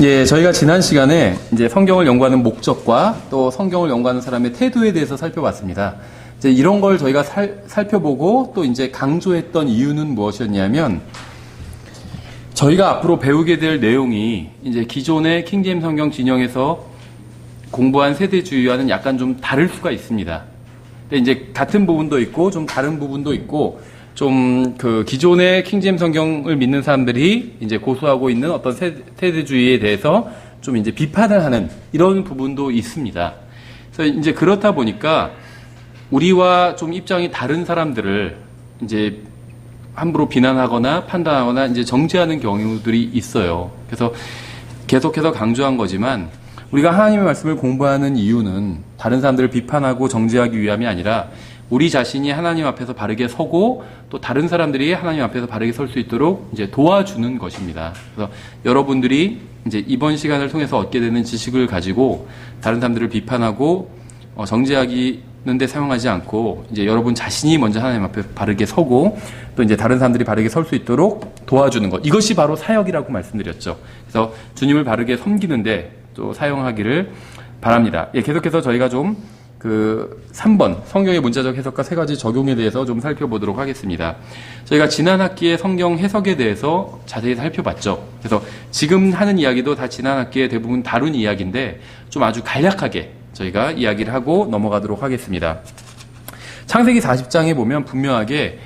예, 저희가 지난 시간에 이제 성경을 연구하는 목적과 또 성경을 연구하는 사람의 태도에 대해서 살펴봤습니다. 이제 이런 걸 저희가 살펴보고 또 이제 강조했던 이유는 무엇이었냐면, 저희가 앞으로 배우게 될 내용이 이제 기존의 킹제임스 성경 진영에서 공부한 세대주의와는 약간 좀 다를 수가 있습니다. 근데 이제 같은 부분도 있고 좀 다른 부분도 있고, 좀 그 기존의 킹제임스 성경을 믿는 사람들이 이제 고수하고 있는 어떤 세대주의에 대해서 좀 이제 비판을 하는 이런 부분도 있습니다. 그래서 이제 그렇다 보니까 우리와 좀 입장이 다른 사람들을 이제 함부로 비난하거나 판단하거나 이제 정죄하는 경우들이 있어요. 그래서 계속해서 강조한 거지만, 우리가 하나님의 말씀을 공부하는 이유는 다른 사람들을 비판하고 정죄하기 위함이 아니라 우리 자신이 하나님 앞에서 바르게 서고 또 다른 사람들이 하나님 앞에서 바르게 설 수 있도록 이제 도와주는 것입니다. 그래서 여러분들이 이제 이번 시간을 통해서 얻게 되는 지식을 가지고 다른 사람들을 비판하고 정죄하기는데 사용하지 않고, 이제 여러분 자신이 먼저 하나님 앞에 바르게 서고 또 이제 다른 사람들이 바르게 설 수 있도록 도와주는 것, 이것이 바로 사역이라고 말씀드렸죠. 그래서 주님을 바르게 섬기는데 또 사용하기를 바랍니다. 예, 계속해서 저희가 좀 3번 성경의 문자적 해석과 3가지 적용에 대해서 좀 살펴보도록 하겠습니다. 저희가 지난 학기의 성경 해석에 대해서 자세히 살펴봤죠. 그래서 지금 하는 이야기도 다 지난 학기에 대부분 다룬 이야기인데 좀 아주 간략하게 저희가 이야기를 하고 넘어가도록 하겠습니다. 창세기 40장에 보면 분명하게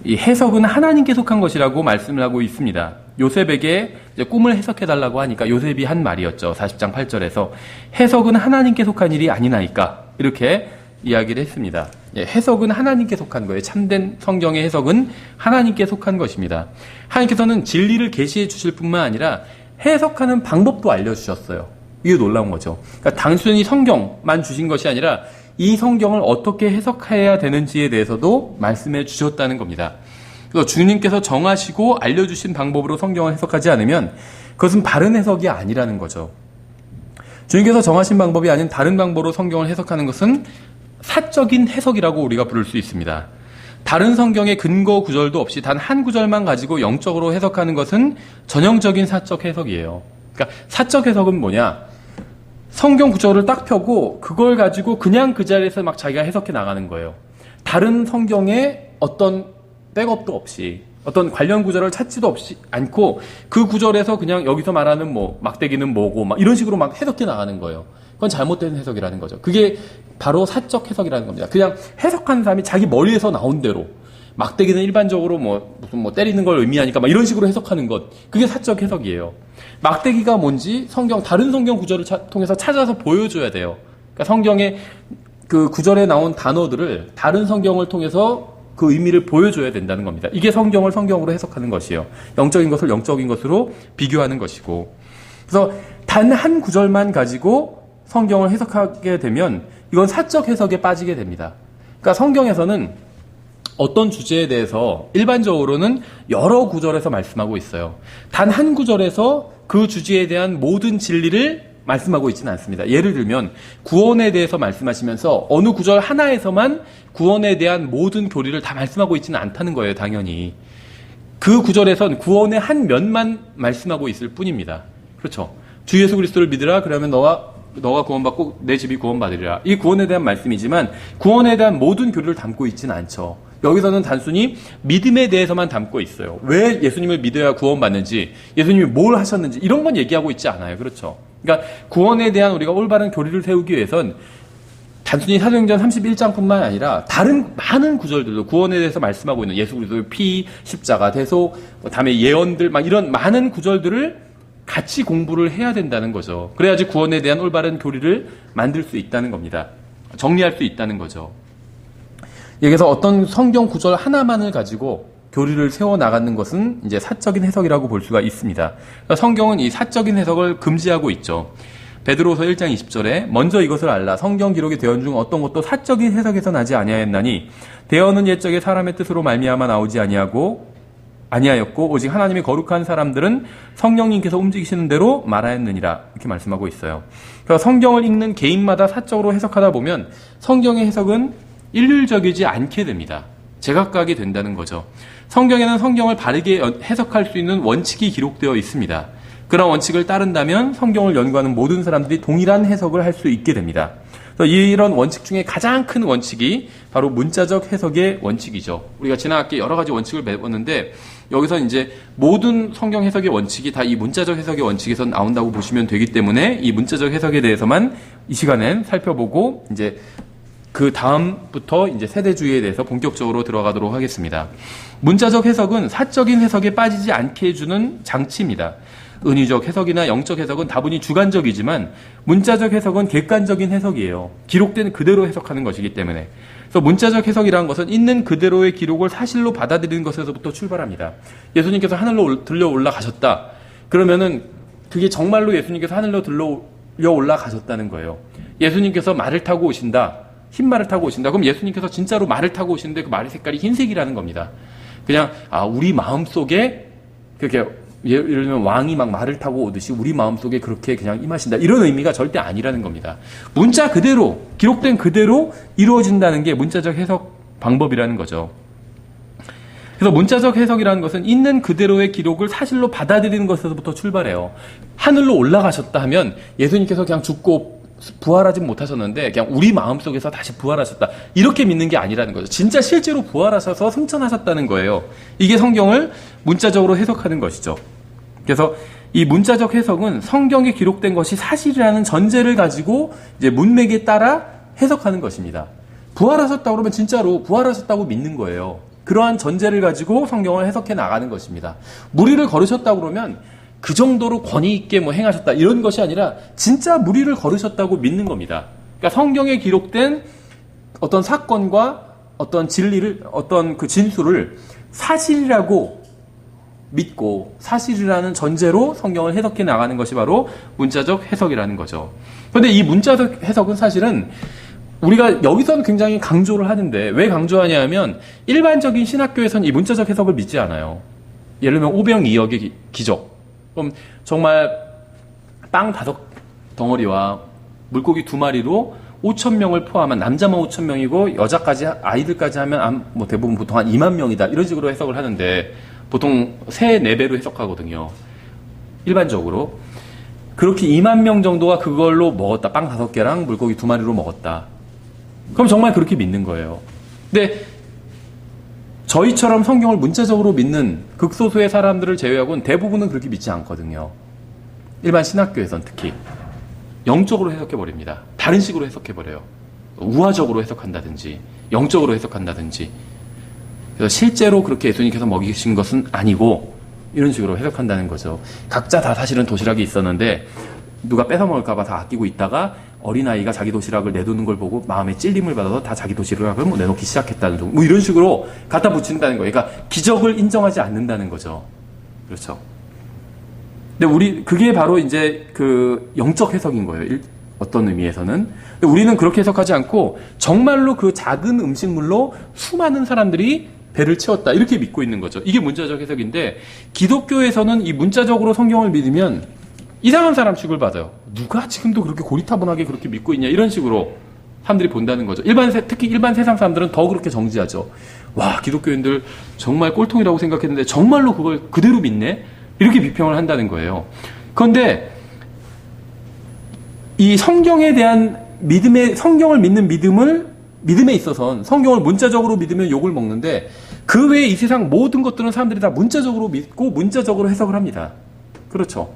이 해석은 하나님께 속한 것이라고 말씀을 하고 있습니다. 요셉에게 이제 꿈을 해석해달라고 하니까 요셉이 한 말이었죠. 40장 8절에서 해석은 하나님께 속한 일이 아니나이까, 이렇게 이야기를 했습니다. 예, 해석은 하나님께 속한 거예요. 참된 성경의 해석은 하나님께 속한 것입니다. 하나님께서는 진리를 계시해 주실 뿐만 아니라 해석하는 방법도 알려주셨어요. 이게 놀라운 거죠. 그러니까 단순히 성경만 주신 것이 아니라 이 성경을 어떻게 해석해야 되는지에 대해서도 말씀해 주셨다는 겁니다. 그래서 주님께서 정하시고 알려주신 방법으로 성경을 해석하지 않으면 그것은 바른 해석이 아니라는 거죠. 주님께서 정하신 방법이 아닌 다른 방법으로 성경을 해석하는 것은 사적인 해석이라고 우리가 부를 수 있습니다. 다른 성경의 근거 구절도 없이 단 한 구절만 가지고 영적으로 해석하는 것은 전형적인 사적 해석이에요. 그러니까 사적 해석은 뭐냐? 성경 구절을 딱 펴고 그걸 가지고 그냥 그 자리에서 막 자기가 해석해 나가는 거예요. 다른 성경에 어떤 백업도 없이, 어떤 관련 구절을 찾지도 않고 그 구절에서 그냥 여기서 말하는 막대기는 뭐고 막 이런 식으로 막 해석해 나가는 거예요. 그건 잘못된 해석이라는 거죠. 그게 바로 사적 해석이라는 겁니다. 그냥 해석하는 사람이 자기 머리에서 나온 대로, 막대기는 일반적으로 무슨 때리는 걸 의미하니까 막 이런 식으로 해석하는 것, 그게 사적 해석이에요. 막대기가 뭔지 다른 성경 구절을 통해서 찾아서 보여줘야 돼요. 그러니까 성경의 그 구절에 나온 단어들을 다른 성경을 통해서 그 의미를 보여줘야 된다는 겁니다. 이게 성경을 성경으로 해석하는 것이에요. 영적인 것을 영적인 것으로 비교하는 것이고. 그래서 단 한 구절만 가지고 성경을 해석하게 되면 이건 사적 해석에 빠지게 됩니다. 그러니까 성경에서는 어떤 주제에 대해서 일반적으로는 여러 구절에서 말씀하고 있어요. 단 한 구절에서 그 주제에 대한 모든 진리를 말씀하고 있지는 않습니다. 예를 들면 구원에 대해서 말씀하시면서 어느 구절 하나에서만 구원에 대한 모든 교리를 다 말씀하고 있지는 않다는 거예요. 당연히 그 구절에선 구원의 한 면만 말씀하고 있을 뿐입니다. 그렇죠? 주 예수 그리스도를 믿으라, 그러면 너가 구원받고 내 집이 구원받으리라. 이 구원에 대한 말씀이지만 구원에 대한 모든 교리를 담고 있지는 않죠. 여기서는 단순히 믿음에 대해서만 담고 있어요. 왜 예수님을 믿어야 구원받는지, 예수님이 뭘 하셨는지 이런 건 얘기하고 있지 않아요. 그렇죠? 그러니까 구원에 대한 우리가 올바른 교리를 세우기 위해선 단순히 사도행전 31장뿐만 아니라 다른 많은 구절들도 구원에 대해서 말씀하고 있는 예수 그리스도의 피, 십자가, 대속, 다음에 예언들, 막 이런 많은 구절들을 같이 공부를 해야 된다는 거죠. 그래야지 구원에 대한 올바른 교리를 만들 수 있다는 겁니다. 정리할 수 있다는 거죠. 여기서 어떤 성경 구절 하나만을 가지고 교리를 세워나가는 것은 이제 사적인 해석이라고 볼 수가 있습니다. 성경은 이 사적인 해석을 금지하고 있죠. 베드로서 1장 20절에 먼저 이것을 알라. 성경 기록의 대언 중 어떤 것도 사적인 해석에서 나지 아니하였나니 대언은 옛적에 사람의 뜻으로 말미암아 나오지 아니하였고 오직 하나님의 거룩한 사람들은 성령님께서 움직이시는 대로 말하였느니라. 이렇게 말씀하고 있어요. 그래서 성경을 읽는 개인마다 사적으로 해석하다 보면 성경의 해석은 일률적이지 않게 됩니다. 제각각이 된다는 거죠. 성경에는 성경을 바르게 해석할 수 있는 원칙이 기록되어 있습니다. 그런 원칙을 따른다면 성경을 연구하는 모든 사람들이 동일한 해석을 할 수 있게 됩니다. 이런 원칙 중에 가장 큰 원칙이 바로 문자적 해석의 원칙이죠. 우리가 지난 학기에 여러 가지 원칙을 배웠는데 여기서 이제 모든 성경 해석의 원칙이 다 이 문자적 해석의 원칙에서 나온다고 보시면 되기 때문에 이 문자적 해석에 대해서만 이 시간엔 살펴보고 이제 그 다음부터 이제 세대주의에 대해서 본격적으로 들어가도록 하겠습니다. 문자적 해석은 사적인 해석에 빠지지 않게 해주는 장치입니다. 은유적 해석이나 영적 해석은 다분히 주관적이지만 문자적 해석은 객관적인 해석이에요. 기록된 그대로 해석하는 것이기 때문에. 그래서 문자적 해석이라는 것은 있는 그대로의 기록을 사실로 받아들이는 것에서부터 출발합니다. 예수님께서 하늘로 들려 올라가셨다. 그러면은 그게 정말로 예수님께서 하늘로 들려 올라가셨다는 거예요. 예수님께서 말을 타고 오신다. 흰 말을 타고 오신다. 그럼 예수님께서 진짜로 말을 타고 오시는데 그 말의 색깔이 흰색이라는 겁니다. 그냥 우리 마음속에 그렇게 예를 들면 왕이 막 말을 타고 오듯이 우리 마음속에 그렇게 그냥 임하신다. 이런 의미가 절대 아니라는 겁니다. 문자 그대로, 기록된 그대로 이루어진다는 게 문자적 해석 방법이라는 거죠. 그래서 문자적 해석이라는 것은 있는 그대로의 기록을 사실로 받아들이는 것에서부터 출발해요. 하늘로 올라가셨다 하면 예수님께서 그냥 죽고 부활하지 못하셨는데 그냥 우리 마음속에서 다시 부활하셨다. 이렇게 믿는 게 아니라는 거죠. 진짜 실제로 부활하셔서 승천하셨다는 거예요. 이게 성경을 문자적으로 해석하는 것이죠. 그래서 이 문자적 해석은 성경에 기록된 것이 사실이라는 전제를 가지고 이제 문맥에 따라 해석하는 것입니다. 부활하셨다고 그러면 진짜로 부활하셨다고 믿는 거예요. 그러한 전제를 가지고 성경을 해석해 나가는 것입니다. 무리를 걸으셨다고 그러면 그 정도로 권위 있게 행하셨다 이런 것이 아니라 진짜 무리를 걸으셨다고 믿는 겁니다. 그러니까 성경에 기록된 어떤 사건과 어떤 진리를 어떤 그 진술을 사실이라고 믿고 사실이라는 전제로 성경을 해석해 나가는 것이 바로 문자적 해석이라는 거죠. 그런데 이 문자적 해석은 사실은 우리가 여기서는 굉장히 강조를 하는데 왜 강조하냐 하면 일반적인 신학교에서는 이 문자적 해석을 믿지 않아요. 예를 들면 오병이어의 기적. 그럼 정말 빵 5덩어리와 물고기 2마리로 5,000명을 포함한 남자만 5,000명이고 여자까지 아이들까지 하면 대부분 보통 한 2만 명이다 이런 식으로 해석을 하는데 보통 3, 4배로 해석하거든요. 일반적으로 그렇게 2만 명 정도가 그걸로 먹었다. 빵 5개랑 물고기 2마리로 먹었다. 그럼 정말 그렇게 믿는 거예요. 근데 저희처럼 성경을 문자적으로 믿는 극소수의 사람들을 제외하고는 대부분은 그렇게 믿지 않거든요. 일반 신학교에서는 특히 영적으로 해석해버립니다. 다른 식으로 해석해버려요. 우화적으로 해석한다든지 영적으로 해석한다든지 그래서 실제로 그렇게 예수님께서 먹이신 것은 아니고 이런 식으로 해석한다는 거죠. 각자 다 사실은 도시락이 있었는데 누가 뺏어먹을까 봐 다 아끼고 있다가 어린아이가 자기 도시락을 내두는 걸 보고 마음에 찔림을 받아서 다 자기 도시락을 내놓기 시작했다는 등 이런 식으로 갖다 붙인다는 거예요. 그러니까 기적을 인정하지 않는다는 거죠. 그렇죠. 근데 그게 바로 이제 그 영적 해석인 거예요. 어떤 의미에서는. 근데 우리는 그렇게 해석하지 않고 정말로 그 작은 음식물로 수많은 사람들이 배를 채웠다. 이렇게 믿고 있는 거죠. 이게 문자적 해석인데 기독교에서는 이 문자적으로 성경을 믿으면 이상한 사람 취급을 받아요. 누가 지금도 그렇게 고리타분하게 그렇게 믿고 있냐 이런 식으로 사람들이 본다는 거죠. 특히 일반 세상 사람들은 더 그렇게 정지하죠. 와, 기독교인들 정말 꼴통이라고 생각했는데 정말로 그걸 그대로 믿네? 이렇게 비평을 한다는 거예요. 그런데 이 성경에 대한 성경을 믿는 믿음에 있어서는 성경을 문자적으로 믿으면 욕을 먹는데 그 외에 이 세상 모든 것들은 사람들이 다 문자적으로 믿고 문자적으로 해석을 합니다. 그렇죠.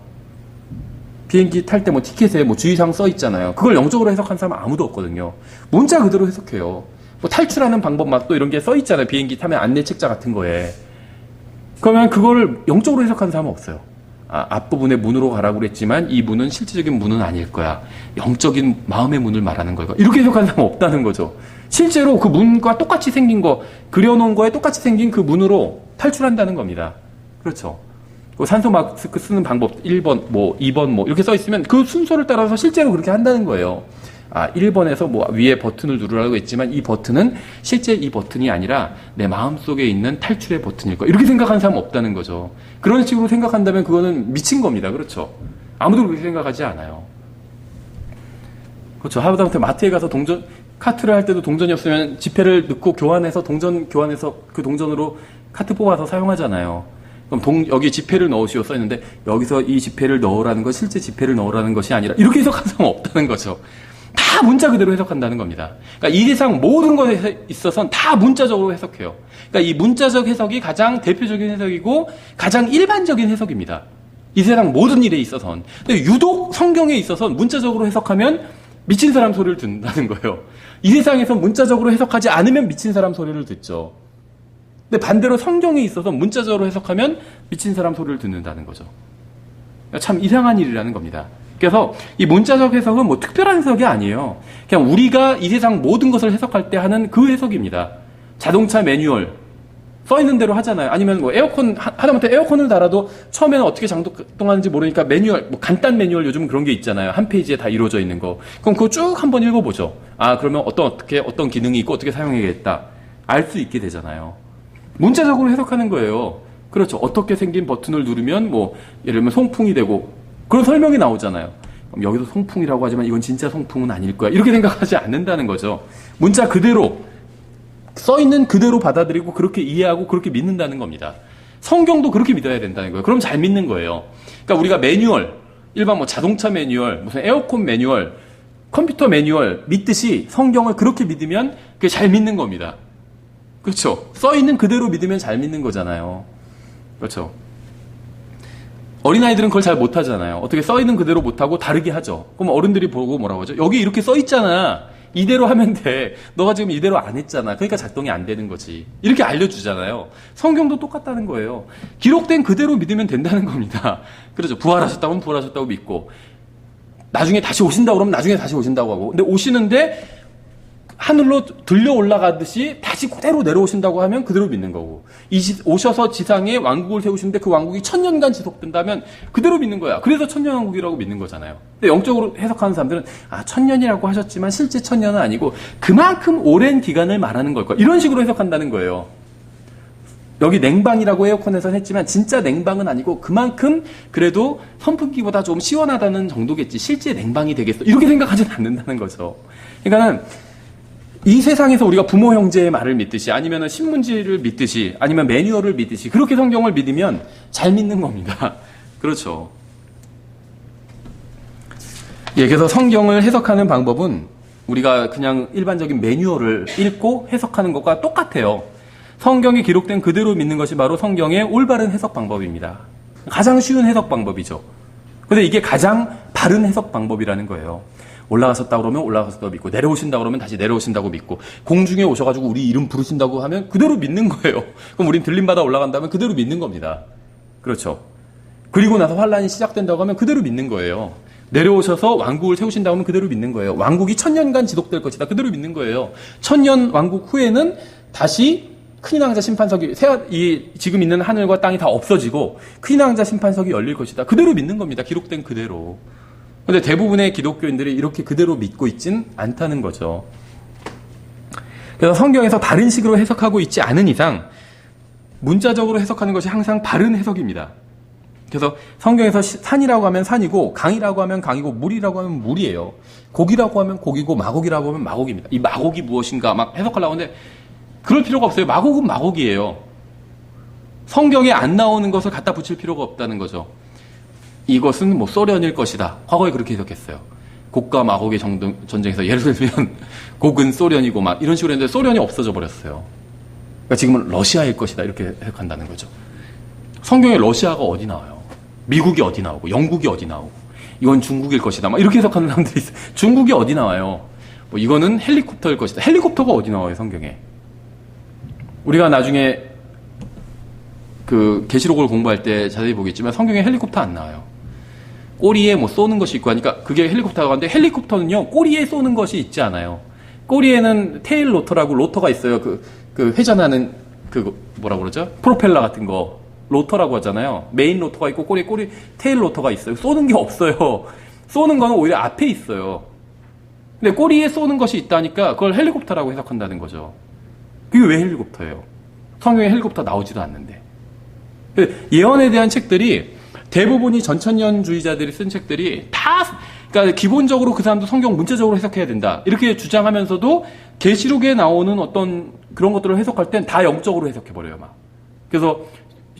비행기 탈 때 티켓에 주의사항 써 있잖아요. 그걸 영적으로 해석한 사람은 아무도 없거든요. 문자 그대로 해석해요. 탈출하는 방법 또 이런 게 써 있잖아요. 비행기 타면 안내 책자 같은 거에. 그러면 그걸 영적으로 해석하는 사람은 없어요. 앞부분에 문으로 가라고 그랬지만 이 문은 실질적인 문은 아닐 거야. 영적인 마음의 문을 말하는 거야. 이렇게 해석하는 사람은 없다는 거죠. 실제로 그 문과 똑같이 생긴 거, 그려놓은 거에 똑같이 생긴 그 문으로 탈출한다는 겁니다. 그렇죠. 산소 마스크 쓰는 방법 1번, 2번 이렇게 써 있으면 그 순서를 따라서 실제로 그렇게 한다는 거예요. 1번에서 위에 버튼을 누르라고 했지만 이 버튼은 실제 이 버튼이 아니라 내 마음속에 있는 탈출의 버튼일 거야. 이렇게 생각하는 사람은 없다는 거죠. 그런 식으로 생각한다면 그거는 미친 겁니다. 그렇죠. 아무도 그렇게 생각하지 않아요. 그렇죠. 하다못해 마트에 가서 카트를 할 때도 동전이 없으면 지폐를 넣고 교환해서 그 동전으로 카트 뽑아서 사용하잖아요. 그럼 여기 지폐를 넣으시오 써 있는데 여기서 이 지폐를 넣으라는 것, 실제 지폐를 넣으라는 것이 아니라 이렇게 해석할 사람은 없다는 거죠. 다 문자 그대로 해석한다는 겁니다. 그러니까 이 세상 모든 것에 있어서는 다 문자적으로 해석해요. 그러니까 이 문자적 해석이 가장 대표적인 해석이고 가장 일반적인 해석입니다. 이 세상 모든 일에 있어서는. 근데 유독 성경에 있어서는 문자적으로 해석하면 미친 사람 소리를 듣는다는 거예요. 이 세상에서 문자적으로 해석하지 않으면 미친 사람 소리를 듣죠. 근데 반대로 성경에 있어서 문자적으로 해석하면 미친 사람 소리를 듣는다는 거죠. 참 이상한 일이라는 겁니다. 그래서 이 문자적 해석은 뭐 특별한 해석이 아니에요. 그냥 우리가 이 세상 모든 것을 해석할 때 하는 그 해석입니다. 자동차 매뉴얼 써 있는 대로 하잖아요. 아니면 뭐 에어컨 하다못해 에어컨을 달아도 처음에는 어떻게 작동하는지 모르니까 매뉴얼, 뭐 간단 매뉴얼 요즘 그런 게 있잖아요. 한 페이지에 다 이루어져 있는 거. 그럼 그거 쭉 한번 읽어보죠. 아 그러면 어떤 기능이 있고 어떻게 사용해야겠다 알 수 있게 되잖아요. 문자적으로 해석하는 거예요. 그렇죠. 어떻게 생긴 버튼을 누르면 뭐 예를 들면 송풍이 되고 그런 설명이 나오잖아요. 그럼 여기서 송풍이라고 하지만 이건 진짜 송풍은 아닐 거야. 이렇게 생각하지 않는다는 거죠. 문자 그대로 써있는 그대로 받아들이고 그렇게 이해하고 그렇게 믿는다는 겁니다. 성경도 그렇게 믿어야 된다는 거예요. 그럼 잘 믿는 거예요. 그러니까 우리가 매뉴얼, 일반 뭐 자동차 매뉴얼, 무슨 에어컨 매뉴얼, 컴퓨터 매뉴얼 믿듯이 성경을 그렇게 믿으면 그게 잘 믿는 겁니다. 그렇죠. 써있는 그대로 믿으면 잘 믿는 거잖아요. 그렇죠. 어린아이들은 그걸 잘 못하잖아요. 어떻게 써있는 그대로 못하고 다르게 하죠. 그럼 어른들이 보고 뭐라고 하죠? 여기 이렇게 써있잖아. 이대로 하면 돼. 너가 지금 이대로 안 했잖아. 그러니까 작동이 안 되는 거지. 이렇게 알려주잖아요. 성경도 똑같다는 거예요. 기록된 그대로 믿으면 된다는 겁니다. 그렇죠. 부활하셨다면 부활하셨다고 믿고 나중에 다시 오신다고 그러면 나중에 다시 오신다고 하고 근데 오시는데 하늘로 들려 올라가듯이 다시 그대로 내려오신다고 하면 그대로 믿는 거고 오셔서 지상에 왕국을 세우시는데 그 왕국이 1000년간 지속된다면 그대로 믿는 거야. 그래서 천년왕국이라고 믿는 거잖아요. 근데 영적으로 해석하는 사람들은 1000년이라고 하셨지만 실제 1000년은 아니고 그만큼 오랜 기간을 말하는 걸 거야. 이런 식으로 해석한다는 거예요. 여기 냉방이라고 에어컨에서 했지만 진짜 냉방은 아니고 그만큼 그래도 선풍기보다 좀 시원하다는 정도겠지. 실제 냉방이 되겠어. 이렇게 생각하지는 않는다는 거죠. 그러니까는 이 세상에서 우리가 부모 형제의 말을 믿듯이 아니면 신문지를 믿듯이 아니면 매뉴얼을 믿듯이 그렇게 성경을 믿으면 잘 믿는 겁니다. 그렇죠. 예, 그래서 성경을 해석하는 방법은 우리가 그냥 일반적인 매뉴얼을 읽고 해석하는 것과 똑같아요. 성경에 기록된 그대로 믿는 것이 바로 성경의 올바른 해석 방법입니다. 가장 쉬운 해석 방법이죠. 근데 이게 가장 바른 해석 방법이라는 거예요. 올라가셨다 그러면 올라가셨다고 믿고 내려오신다 그러면 다시 내려오신다고 믿고 공중에 오셔가지고 우리 이름 부르신다고 하면 그대로 믿는 거예요. 그럼 우린 들림받아 올라간다면 그대로 믿는 겁니다. 그렇죠. 그리고 나서 환란이 시작된다고 하면 그대로 믿는 거예요. 내려오셔서 왕국을 세우신다고 하면 그대로 믿는 거예요. 왕국이 1000년간 지속될 것이다. 그대로 믿는 거예요. 1000년 왕국 후에는 다시 큰인왕자 심판석이 지금 있는 하늘과 땅이 다 없어지고 큰인왕자 심판석이 열릴 것이다. 그대로 믿는 겁니다. 기록된 그대로. 그런데 대부분의 기독교인들이 이렇게 그대로 믿고 있진 않다는 거죠. 그래서 성경에서 다른 식으로 해석하고 있지 않은 이상 문자적으로 해석하는 것이 항상 바른 해석입니다. 그래서 성경에서 산이라고 하면 산이고 강이라고 하면 강이고 물이라고 하면 물이에요. 고기라고 하면 고기고 마곡이라고 하면 마곡입니다. 이 마곡이 무엇인가 막 해석하려고 하는데 그럴 필요가 없어요. 마곡은 마곡이에요. 성경에 안 나오는 것을 갖다 붙일 필요가 없다는 거죠. 이것은 뭐 소련일 것이다. 과거에 그렇게 해석했어요. 곡과 마곡의 전쟁에서 예를 들면 곡은 소련이고 막 이런 식으로 했는데 소련이 없어져 버렸어요. 그러니까 지금은 러시아일 것이다. 이렇게 해석한다는 거죠. 성경에 러시아가 어디 나와요? 미국이 어디 나오고 영국이 어디 나오고 이건 중국일 것이다. 막 이렇게 해석하는 사람들이 있어요. 중국이 어디 나와요? 뭐 이거는 헬리콥터일 것이다. 헬리콥터가 어디 나와요? 성경에. 우리가 나중에 그 계시록을 공부할 때 자세히 보겠지만 성경에 헬리콥터 안 나와요. 꼬리에 뭐 쏘는 것이 있고 하니까 그게 헬리콥터가 하는데 헬리콥터는요 꼬리에 쏘는 것이 있지 않아요. 꼬리에는 테일 로터라고 로터가 있어요. 그 회전하는 그 뭐라고 그러죠? 프로펠러 같은 거 로터라고 하잖아요. 메인 로터가 있고 꼬리 테일 로터가 있어요. 쏘는 게 없어요. 쏘는 거는 오히려 앞에 있어요. 근데 꼬리에 쏘는 것이 있다니까 그걸 헬리콥터라고 해석한다는 거죠. 그게 왜 헬리콥터예요? 성경에 헬리콥터 나오지도 않는데. 예언에 대한 책들이 대부분이 전천년주의자들이 쓴 책들이 다 그러니까 기본적으로 그 사람도 성경 문자적으로 해석해야 된다. 이렇게 주장하면서도 계시록에 나오는 어떤 그런 것들을 해석할 땐 다 영적으로 해석해버려요. 막. 그래서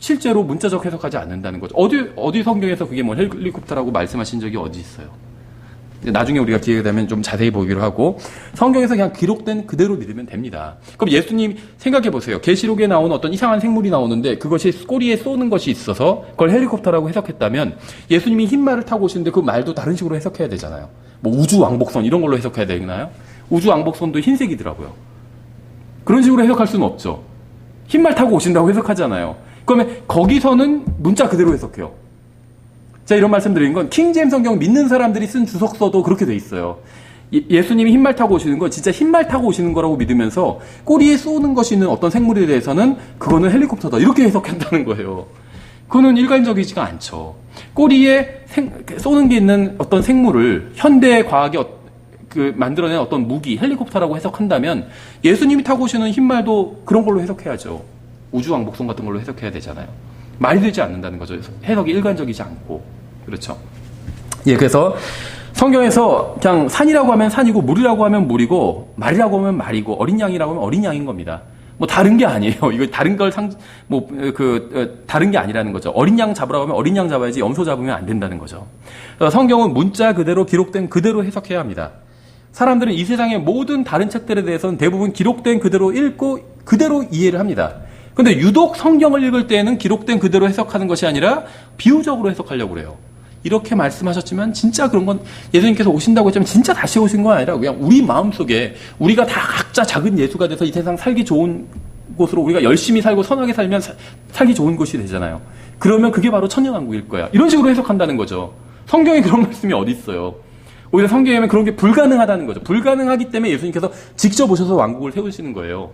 실제로 문자적 해석하지 않는다는 거죠. 어디 성경에서 그게 뭐 헬리콥터라고 말씀하신 적이 어디 있어요? 나중에 우리가 기회가 되면 좀 자세히 보기로 하고, 성경에서 그냥 기록된 그대로 믿으면 됩니다. 그럼 예수님 생각해 보세요. 계시록에 나오는 어떤 이상한 생물이 나오는데 그것이 꼬리에 쏘는 것이 있어서 그걸 헬리콥터라고 해석했다면, 예수님이 흰 말을 타고 오시는데 그 말도 다른 식으로 해석해야 되잖아요. 뭐 우주 왕복선 이런 걸로 해석해야 되나요? 우주 왕복선도 흰색이더라고요. 그런 식으로 해석할 수는 없죠. 흰 말 타고 오신다고 해석하잖아요. 그러면 거기서는 문자 그대로 해석해요. 제가 이런 말씀 드리는 건 킹제임 성경 믿는 사람들이 쓴 주석서도 그렇게 돼 있어요. 예수님이 흰말 타고 오시는 건 진짜 흰말 타고 오시는 거라고 믿으면서 꼬리에 쏘는 것이 있는 어떤 생물에 대해서는 그거는 헬리콥터다 이렇게 해석한다는 거예요. 그거는 일관적이지가 않죠. 꼬리에 쏘는 게 있는 어떤 생물을 현대 과학이 만들어낸 어떤 무기, 헬리콥터라고 해석한다면 예수님이 타고 오시는 흰말도 그런 걸로 해석해야죠. 우주왕복선 같은 걸로 해석해야 되잖아요. 말이 되지 않는다는 거죠. 해석이 일관적이지 않고. 그렇죠. 예, 그래서 성경에서 그냥 산이라고 하면 산이고 물이라고 하면 물이고 말이라고 하면 말이고 어린 양이라고 하면 어린 양인 겁니다. 뭐 다른 게 아니에요. 이거 다른 걸 다른 게 아니라는 거죠. 어린 양 잡으라고 하면 어린 양 잡아야지 염소 잡으면 안 된다는 거죠. 성경은 문자 그대로 기록된 그대로 해석해야 합니다. 사람들은 이 세상의 모든 다른 책들에 대해서는 대부분 기록된 그대로 읽고 그대로 이해를 합니다. 근데 유독 성경을 읽을 때에는 기록된 그대로 해석하는 것이 아니라 비유적으로 해석하려고 그래요. 이렇게 말씀하셨지만 진짜 그런 건 예수님께서 오신다고 했지만 진짜 다시 오신 건 아니라 그냥 우리 마음속에 우리가 다 각자 작은 예수가 돼서 이 세상 살기 좋은 곳으로 우리가 열심히 살고 선하게 살면 살기 좋은 곳이 되잖아요. 그러면 그게 바로 천년왕국일 거야. 이런 식으로 해석한다는 거죠. 성경에 그런 말씀이 어디 있어요. 오히려 성경에 보면 그런 게 불가능하다는 거죠. 불가능하기 때문에 예수님께서 직접 오셔서 왕국을 세우시는 거예요.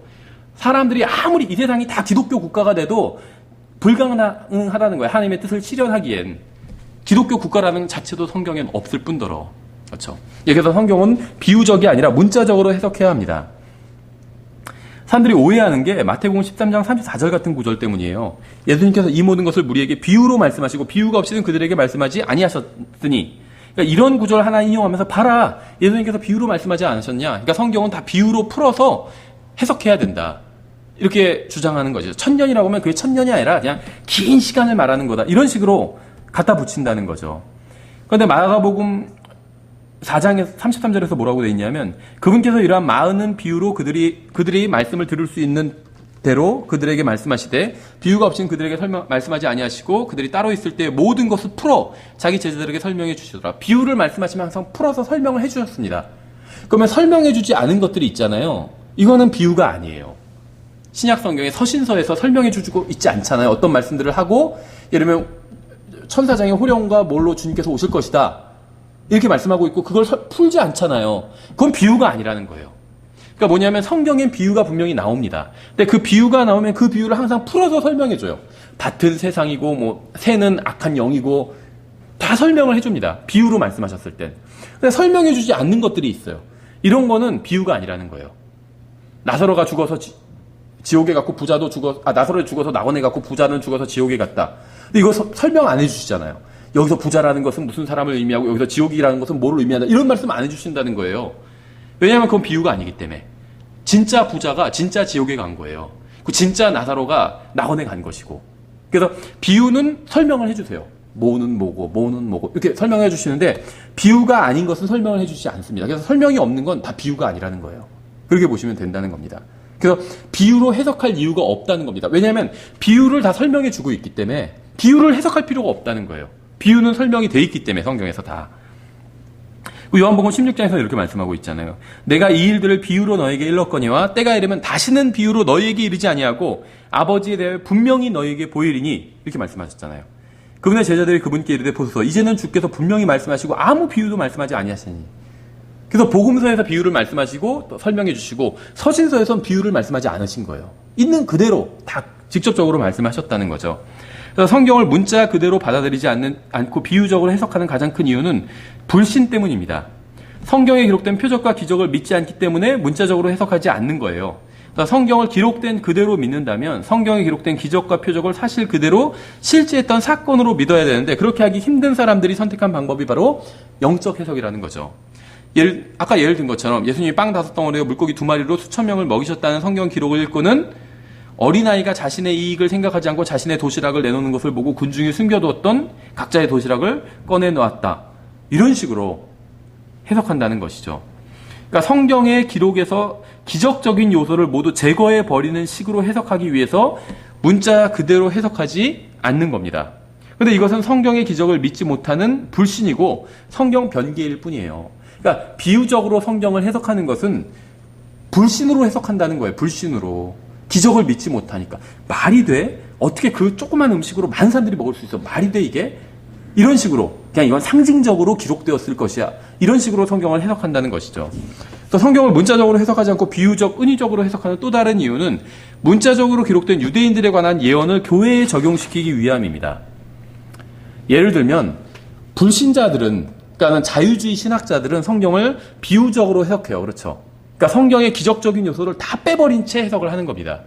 사람들이 아무리 이 세상이 다 기독교 국가가 돼도 불가능하다는 거예요. 하나님의 뜻을 실현하기엔. 기독교 국가라는 자체도 성경엔 없을 뿐더러. 그렇죠. 그래서 성경은 비유적이 아니라 문자적으로 해석해야 합니다. 사람들이 오해하는 게 마태복음 13장 34절 같은 구절 때문이에요. 예수님께서 이 모든 것을 우리에게 비유로 말씀하시고 비유가 없이는 그들에게 말씀하지 아니하셨으니, 그러니까 이런 구절 하나 인용하면서 봐라, 예수님께서 비유로 말씀하지 않으셨냐. 그러니까 성경은 다 비유로 풀어서 해석해야 된다. 이렇게 주장하는 거죠. 천년이라고 하면 그게 천년이 아니라 그냥 긴 시간을 말하는 거다. 이런 식으로 갖다 붙인다는 거죠. 그런데 마가복음 4장에서 33절에서 뭐라고 되어 있냐면, 그분께서 이러한 많은 비유로 그들이 말씀을 들을 수 있는 대로 그들에게 말씀하시되 비유가 없이는 그들에게 말씀하지 아니하시고 그들이 따로 있을 때 모든 것을 풀어 자기 제자들에게 설명해 주시더라. 비유를 말씀하시면 항상 풀어서 설명을 해 주셨습니다. 그러면 설명해 주지 않은 것들이 있잖아요. 이거는 비유가 아니에요. 신약 성경의 서신서에서 설명해 주고 있지 않잖아요. 어떤 말씀들을 하고, 예를 들면 천사장의 호령과 뭘로 주님께서 오실 것이다 이렇게 말씀하고 있고 그걸 풀지 않잖아요. 그건 비유가 아니라는 거예요. 그러니까 뭐냐면 성경엔 비유가 분명히 나옵니다. 근데 그 비유가 나오면 그 비유를 항상 풀어서 설명해줘요. 밭은 세상이고 뭐 새는 악한 영이고 다 설명을 해줍니다. 비유로 말씀하셨을 땐. 근데 설명해주지 않는 것들이 있어요. 이런 거는 비유가 아니라는 거예요. 나사로가 죽어서 지옥에 갔고 부자도 나사로가 죽어서 낙원에 갔고 부자는 죽어서 지옥에 갔다. 근데 이거 설명 안 해주시잖아요. 여기서 부자라는 것은 무슨 사람을 의미하고 여기서 지옥이라는 것은 뭐를 의미한다. 이런 말씀 안 해주신다는 거예요. 왜냐하면 그건 비유가 아니기 때문에. 진짜 부자가 진짜 지옥에 간 거예요. 그 진짜 나사로가 낙원에 간 것이고. 그래서 비유는 설명을 해주세요. 뭐는 뭐고 이렇게 설명해 주시는데 비유가 아닌 것은 설명을 해주지 않습니다. 그래서 설명이 없는 건 다 비유가 아니라는 거예요. 그렇게 보시면 된다는 겁니다. 그래서 비유로 해석할 이유가 없다는 겁니다. 왜냐하면 비유를 다 설명해 주고 있기 때문에 비유를 해석할 필요가 없다는 거예요. 비유는 설명이 돼 있기 때문에 성경에서 다. 요한복음 16장에서 이렇게 말씀하고 있잖아요. 내가 이 일들을 비유로 너에게 일렀거니와 때가 이르면 다시는 비유로 너에게 이르지 아니하고 아버지에 대해 분명히 너에게 보이리니 이렇게 말씀하셨잖아요. 그분의 제자들이 그분께 이르되 보소서 이제는 주께서 분명히 말씀하시고 아무 비유도 말씀하지 아니하시니. 그래서 복음서에서 비유를 말씀하시고 또 설명해 주시고 서신서에서는 비유를 말씀하지 않으신 거예요. 있는 그대로 다 직접적으로 말씀하셨다는 거죠. 그래서 성경을 문자 그대로 받아들이지 않고 비유적으로 해석하는 가장 큰 이유는 불신 때문입니다. 성경에 기록된 표적과 기적을 믿지 않기 때문에 문자적으로 해석하지 않는 거예요. 그래서 성경을 기록된 그대로 믿는다면 성경에 기록된 기적과 표적을 사실 그대로 실제했던 사건으로 믿어야 되는데 그렇게 하기 힘든 사람들이 선택한 방법이 바로 영적 해석이라는 거죠. 예를 든 것처럼 예수님이 빵 5덩어리와 물고기 2마리로 수천 명을 먹이셨다는 성경 기록을 읽고는 어린아이가 자신의 이익을 생각하지 않고 자신의 도시락을 내놓는 것을 보고 군중이 숨겨두었던 각자의 도시락을 꺼내놓았다. 이런 식으로 해석한다는 것이죠. 그러니까 성경의 기록에서 기적적인 요소를 모두 제거해버리는 식으로 해석하기 위해서 문자 그대로 해석하지 않는 겁니다. 그런데 이것은 성경의 기적을 믿지 못하는 불신이고 성경 변개일 뿐이에요. 그러니까 비유적으로 성경을 해석하는 것은 불신으로 해석한다는 거예요. 불신으로. 기적을 믿지 못하니까. 말이 돼? 어떻게 그 조그만 음식으로 많은 사람들이 먹을 수 있어? 말이 돼 이게? 이런 식으로. 그냥 이건 상징적으로 기록되었을 것이야. 이런 식으로 성경을 해석한다는 것이죠. 또 성경을 문자적으로 해석하지 않고 비유적, 은유적으로 해석하는 또 다른 이유는 문자적으로 기록된 유대인들에 관한 예언을 교회에 적용시키기 위함입니다. 예를 들면 불신자들은, 그러니까 자유주의 신학자들은 성경을 비유적으로 해석해요. 그렇죠? 그러니까 성경의 기적적인 요소를 다 빼버린 채 해석을 하는 겁니다.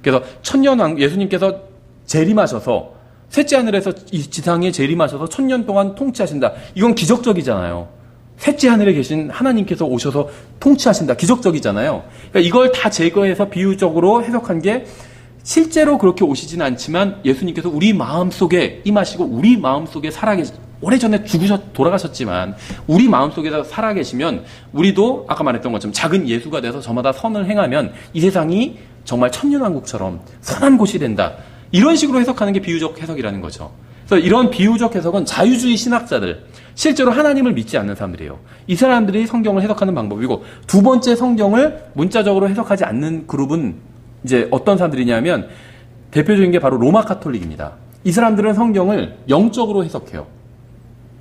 그래서 천년왕 예수님께서 재림하셔서 셋째 하늘에서 이 지상에 재림하셔서 1000년 동안 통치하신다. 이건 기적적이잖아요. 셋째 하늘에 계신 하나님께서 오셔서 통치하신다. 기적적이잖아요. 그러니까 이걸 다 제거해서 비유적으로 해석한 게 실제로 그렇게 오시지는 않지만 예수님께서 우리 마음속에 임하시고 우리 마음속에 오래전에 돌아가셨지만 우리 마음속에서 살아계시면 우리도 아까 말했던 것처럼 작은 예수가 돼서 저마다 선을 행하면 이 세상이 정말 천년왕국처럼 선한 곳이 된다. 이런 식으로 해석하는 게 비유적 해석이라는 거죠. 그래서 이런 비유적 해석은 자유주의 신학자들, 실제로 하나님을 믿지 않는 사람들이에요. 이 사람들이 성경을 해석하는 방법이고, 두 번째 성경을 문자적으로 해석하지 않는 그룹은 이제 어떤 사람들이냐면 대표적인 게 바로 로마 카톨릭입니다. 이 사람들은 성경을 영적으로 해석해요.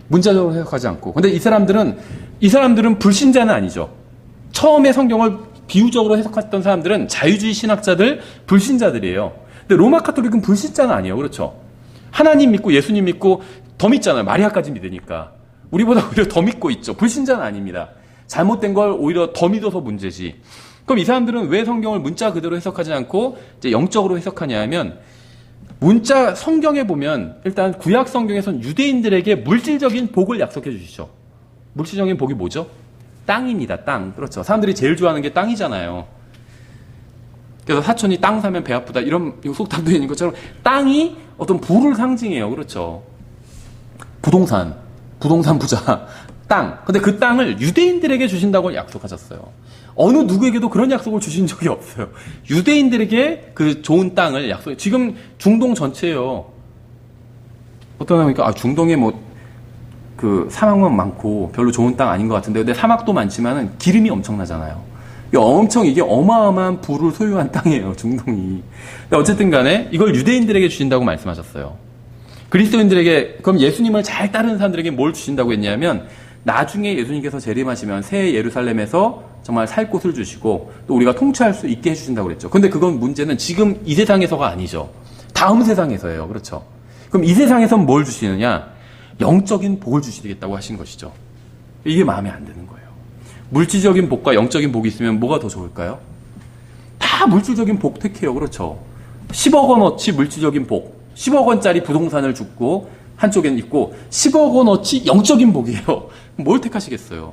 문자적으로 해석하지 않고. 근데 이 사람들은 불신자는 아니죠. 처음에 성경을 비유적으로 해석했던 사람들은 자유주의 신학자들, 불신자들이에요. 근데 로마 카톨릭은 불신자는 아니에요. 그렇죠? 하나님 믿고 예수님 믿고 더 믿잖아요. 마리아까지 믿으니까. 우리보다 오히려 더 믿고 있죠. 불신자는 아닙니다. 잘못된 걸 오히려 더 믿어서 문제지. 그럼 이 사람들은 왜 성경을 문자 그대로 해석하지 않고 이제 영적으로 해석하냐 하면 문자 성경에 보면 일단 구약 성경에서는 유대인들에게 물질적인 복을 약속해 주시죠. 물질적인 복이 뭐죠? 땅입니다. 땅. 그렇죠. 사람들이 제일 좋아하는 게 땅이잖아요. 그래서 사촌이 땅 사면 배 아프다 이런 속담도 있는 것처럼 땅이 어떤 부를 상징해요. 그렇죠. 부동산 부자, 땅. 근데 그 땅을 유대인들에게 주신다고 약속하셨어요. 어느 누구에게도 그런 약속을 주신 적이 없어요. 유대인들에게 그 좋은 땅을 약속해. 지금 중동 전체예요. 어떤 사람이니까 중동에 그 사막만 많고 별로 좋은 땅 아닌 것 같은데, 근데 사막도 많지만은 기름이 엄청나잖아요. 이게 어마어마한 부를 소유한 땅이에요, 중동이. 근데 어쨌든 간에 이걸 유대인들에게 주신다고 말씀하셨어요. 그리스도인들에게, 그럼 예수님을 잘 따르는 사람들에게 뭘 주신다고 했냐면, 나중에 예수님께서 재림하시면 새 예루살렘에서 정말 살 곳을 주시고 또 우리가 통치할 수 있게 해주신다고 그랬죠. 근데 그건 문제는 지금 이 세상에서가 아니죠. 다음 세상에서예요. 그렇죠. 그럼 이 세상에선 뭘 주시느냐? 영적인 복을 주시겠다고 하신 것이죠. 이게 마음에 안 드는 거예요. 물질적인 복과 영적인 복이 있으면 뭐가 더 좋을까요? 다 물질적인 복 택해요. 그렇죠. 10억 원어치 물질적인 복, 10억 원짜리 부동산을 주고 한쪽엔 있고 10억 원어치 영적인 복이에요. 뭘 택하시겠어요?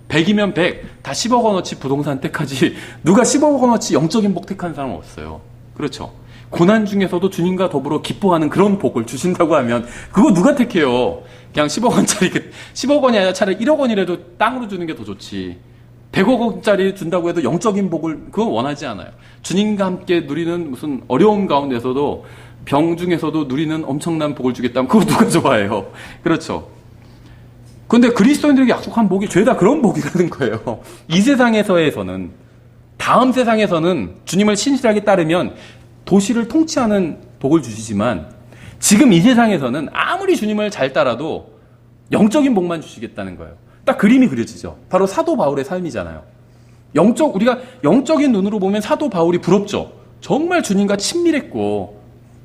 100이면 100, 다 10억 원어치 부동산 택하지 누가 10억 원어치 영적인 복 택하는 사람은 없어요. 그렇죠. 고난 중에서도 주님과 더불어 기뻐하는 그런 복을 주신다고 하면 그거 누가 택해요? 그냥 10억 원짜리, 10억 원이 아니라 차라리 1억 원이라도 땅으로 주는 게 더 좋지. 100억 원짜리 준다고 해도 영적인 복을 그건 원하지 않아요. 주님과 함께 누리는 무슨 어려움 가운데서도 병 중에서도 누리는 엄청난 복을 주겠다면 그거 누가 좋아해요? 그렇죠. 근데 그리스도인들에게 약속한 복이 죄다 그런 복이라는 거예요. 이 세상에서에서는, 다음 세상에서는 주님을 신실하게 따르면 도시를 통치하는 복을 주시지만 지금 이 세상에서는 아무리 주님을 잘 따라도 영적인 복만 주시겠다는 거예요. 딱 그림이 그려지죠. 바로 사도 바울의 삶이잖아요. 우리가 영적인 눈으로 보면 사도 바울이 부럽죠. 정말 주님과 친밀했고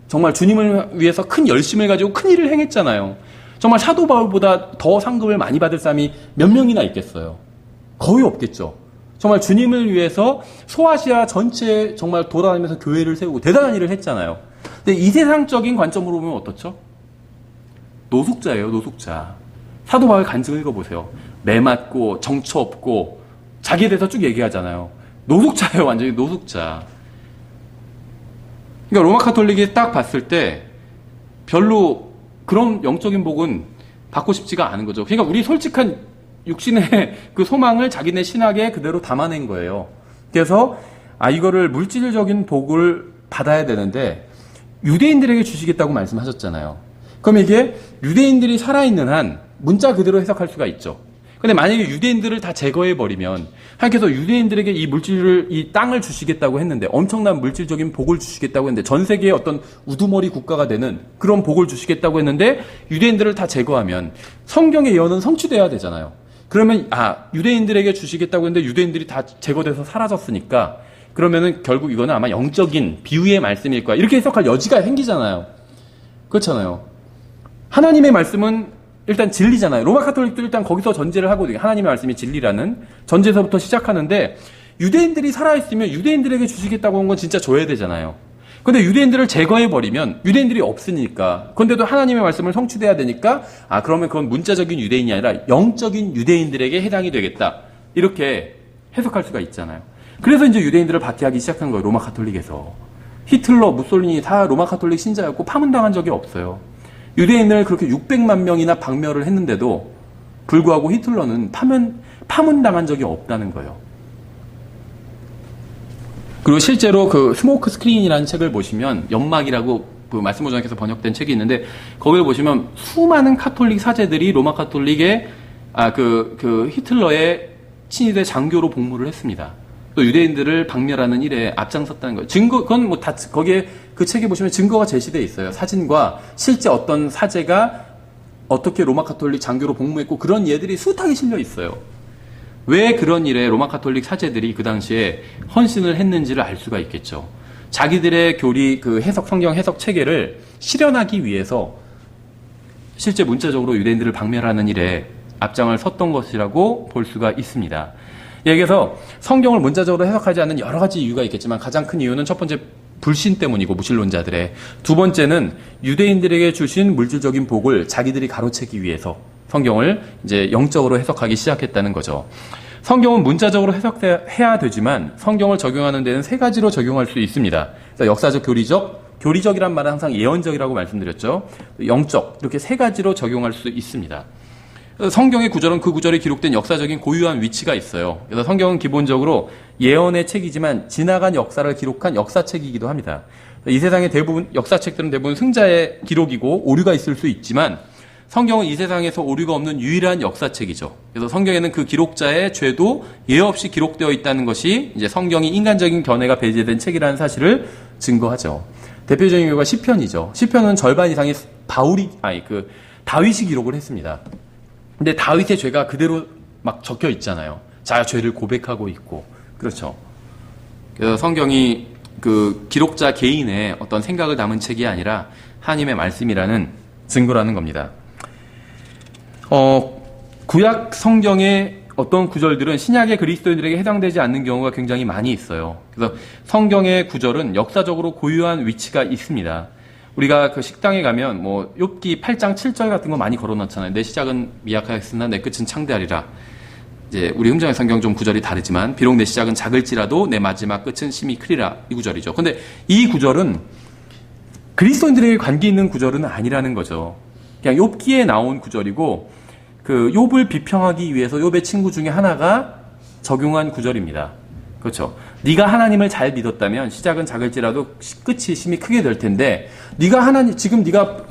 정말 주님을 위해서 큰 열심을 가지고 큰 일을 행했잖아요. 정말 사도 바울보다 더 상급을 많이 받을 사람이 몇 명이나 있겠어요? 거의 없겠죠. 정말 주님을 위해서 소아시아 전체에 정말 돌아다니면서 교회를 세우고 대단한 일을 했잖아요. 근데 이 세상적인 관점으로 보면 어떻죠? 노숙자예요, 노숙자. 사도 바울 간증 읽어보세요. 매맞고 정처 없고 자기에 대해서 쭉 얘기하잖아요. 노숙자예요, 완전히 노숙자. 그러니까 로마 카톨릭이 딱 봤을 때 별로 그런 영적인 복은 받고 싶지가 않은 거죠. 그러니까 우리 솔직한 육신의 그 소망을 자기네 신학에 그대로 담아낸 거예요. 그래서 이거를 물질적인 복을 받아야 되는데 유대인들에게 주시겠다고 말씀하셨잖아요. 그럼 이게 유대인들이 살아있는 한 문자 그대로 해석할 수가 있죠. 근데 만약에 유대인들을 다 제거해버리면 하나님께서 유대인들에게 이 땅을 주시겠다고 했는데 엄청난 물질적인 복을 주시겠다고 했는데 전 세계의 어떤 우두머리 국가가 되는 그런 복을 주시겠다고 했는데 유대인들을 다 제거하면 성경의 예언은 성취돼야 되잖아요. 그러면 유대인들에게 주시겠다고 했는데 유대인들이 다 제거돼서 사라졌으니까 그러면은 결국 이거는 아마 영적인 비유의 말씀일 거야. 이렇게 해석할 여지가 생기잖아요. 그렇잖아요. 하나님의 말씀은 일단 진리잖아요. 로마 카톨릭도 일단 거기서 전제를 하고 하나님의 말씀이 진리라는 전제에서부터 시작하는데 유대인들이 살아있으면 유대인들에게 주시겠다고 한 건 진짜 줘야 되잖아요. 근데 유대인들을 제거해버리면 유대인들이 없으니까 그런데도 하나님의 말씀을 성취돼야 되니까 그러면 그건 문자적인 유대인이 아니라 영적인 유대인들에게 해당이 되겠다. 이렇게 해석할 수가 있잖아요. 그래서 이제 유대인들을 박해하기 시작한 거예요. 로마 카톨릭에서. 히틀러, 무솔리니 다 로마 카톨릭 신자였고 파문당한 적이 없어요. 유대인을 그렇게 600만 명이나 박멸을 했는데도 불구하고 히틀러는 파문당한 적이 없다는 거예요. 그리고 실제로 그 스모크 스크린이라는 책을 보시면 연막이라고 그 말씀보장께서 번역된 책이 있는데 거기를 보시면 수많은 카톨릭 사제들이 로마 카톨릭의 그 히틀러의 친위대 장교로 복무를 했습니다. 또 유대인들을 박멸하는 일에 앞장섰다는 거예요. 그건 뭐 다 거기에 그 책에 보시면 증거가 제시되어 있어요. 사진과 실제 어떤 사제가 어떻게 로마 카톨릭 장교로 복무했고 그런 예들이 숱하게 실려 있어요. 왜 그런 일에 로마 카톨릭 사제들이 그 당시에 헌신을 했는지를 알 수가 있겠죠. 자기들의 교리 그 성경 해석 체계를 실현하기 위해서 실제 문자적으로 유대인들을 박멸하는 일에 앞장을 섰던 것이라고 볼 수가 있습니다. 여기서 성경을 문자적으로 해석하지 않는 여러 가지 이유가 있겠지만 가장 큰 이유는 첫 번째 불신 때문이고 무신론자들의, 두 번째는 유대인들에게 주신 물질적인 복을 자기들이 가로채기 위해서 성경을 이제 영적으로 해석하기 시작했다는 거죠. 성경은 문자적으로 해석해야 되지만 성경을 적용하는 데는 세 가지로 적용할 수 있습니다. 그래서 역사적, 교리적이란 말은 항상 예언적이라고 말씀드렸죠. 영적, 이렇게 세 가지로 적용할 수 있습니다. 성경의 구절은 그 구절에 기록된 역사적인 고유한 위치가 있어요. 그래서 성경은 기본적으로 예언의 책이지만 지나간 역사를 기록한 역사책이기도 합니다. 이 세상의 대부분 역사책들은 대부분 승자의 기록이고 오류가 있을 수 있지만 성경은 이 세상에서 오류가 없는 유일한 역사책이죠. 그래서 성경에는 그 기록자의 죄도 예외 없이 기록되어 있다는 것이 이제 성경이 인간적인 견해가 배제된 책이라는 사실을 증거하죠. 대표적인 경우가 시편이죠. 시편은 절반 이상이 다윗이 기록을 했습니다. 근데 다윗의 죄가 그대로 막 적혀 있잖아요. 자아 죄를 고백하고 있고. 그렇죠. 그래서 성경이 그 기록자 개인의 어떤 생각을 담은 책이 아니라 하나님의 말씀이라는 증거라는 겁니다. 구약 성경의 어떤 구절들은 신약의 그리스도인들에게 해당되지 않는 경우가 굉장히 많이 있어요. 그래서 성경의 구절은 역사적으로 고유한 위치가 있습니다. 우리가 그 식당에 가면 뭐 욥기 8장 7절 같은 거 많이 걸어놨잖아요. 내 시작은 미약하였으나 내 끝은 창대하리라. 이제 우리 흥정의 성경 좀 구절이 다르지만 비록 내 시작은 작을지라도 내 마지막 끝은 심히 크리라, 이 구절이죠. 근데 이 구절은 그리스도인들에게 관계 있는 구절은 아니라는 거죠. 그냥 욥기에 나온 구절이고 그 욥을 비평하기 위해서 욥의 친구 중에 하나가 적용한 구절입니다. 그렇죠. 네가 하나님을 잘 믿었다면 시작은 작을지라도 끝이 심히 크게 될 텐데 지금 네가